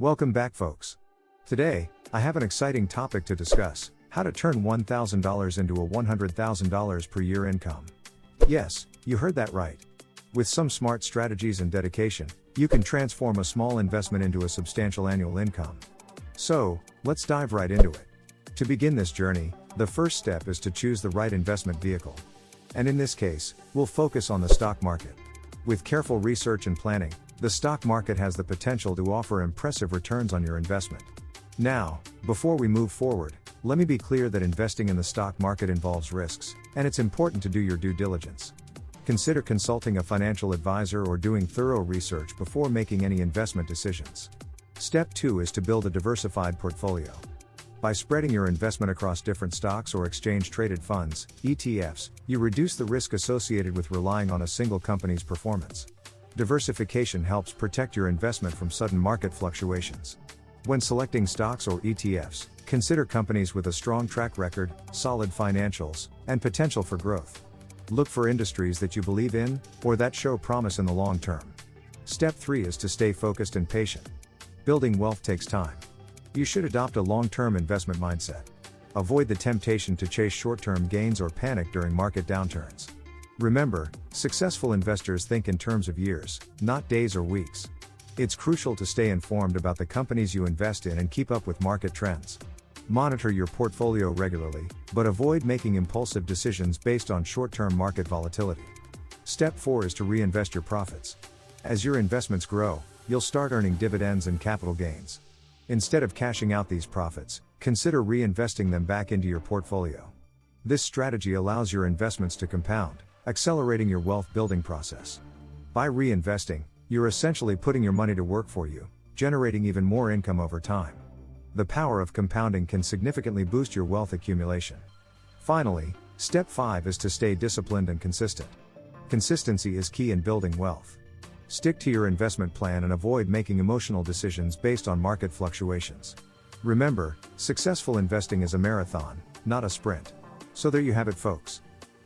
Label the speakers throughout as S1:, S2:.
S1: Welcome back, folks. Today, I have an exciting topic to discuss: how to turn $1,000 into a $100,000 per year income. Yes, you heard that right. With some smart strategies and dedication, you can transform a small investment into a substantial annual income. So, let's dive right into it. To begin this journey, the first step is to choose the right investment vehicle. And in this case, we'll focus on the stock market. With careful research and planning, the stock market has the potential to offer impressive returns on your investment. Now, before we move forward, let me be clear that investing in the stock market involves risks, and it's important to do your due diligence. Consider consulting a financial advisor or doing thorough research before making any investment decisions. Step 2 is to build a diversified portfolio. By spreading your investment across different stocks or exchange-traded funds, ETFs, you reduce the risk associated with relying on a single company's performance. Diversification helps protect your investment from sudden market fluctuations. When selecting stocks or ETFs, consider companies with a strong track record, solid financials, and potential for growth. Look for industries that you believe in, or that show promise in the long term. Step 3 is to stay focused and patient. Building wealth takes time. You should adopt a long-term investment mindset. Avoid the temptation to chase short-term gains or panic during market downturns. Remember, successful investors think in terms of years, not days or weeks. It's crucial to stay informed about the companies you invest in and keep up with market trends. Monitor your portfolio regularly, but avoid making impulsive decisions based on short-term market volatility. Step 4 is to reinvest your profits. As your investments grow, you'll start earning dividends and capital gains. Instead of cashing out these profits, consider reinvesting them back into your portfolio. This strategy allows your investments to compound, accelerating your wealth building process. By reinvesting, you're essentially putting your money to work for you, generating even more income over time. The power of compounding can significantly boost your wealth accumulation. Finally, step 5 is to stay disciplined and consistent. Consistency is key in building wealth. Stick to your investment plan and avoid making emotional decisions based on market fluctuations. Remember, successful investing is a marathon, not a sprint. So there you have it, folks.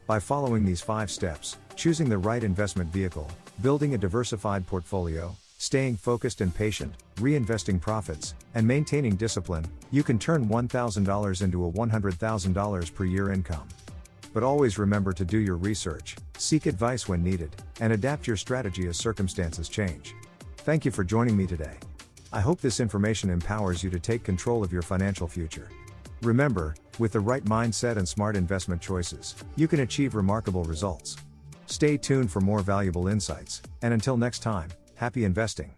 S1: By following these 5 steps, choosing the right investment vehicle, building a diversified portfolio, staying focused and patient, reinvesting profits, and maintaining discipline, you can turn $1,000 into a $100,000 per year income. But always remember to do your research, seek advice when needed, and adapt your strategy as circumstances change. Thank you for joining me today. I hope this information empowers you to take control of your financial future. Remember, with the right mindset and smart investment choices, you can achieve remarkable results. Stay tuned for more valuable insights, and until next time, happy investing.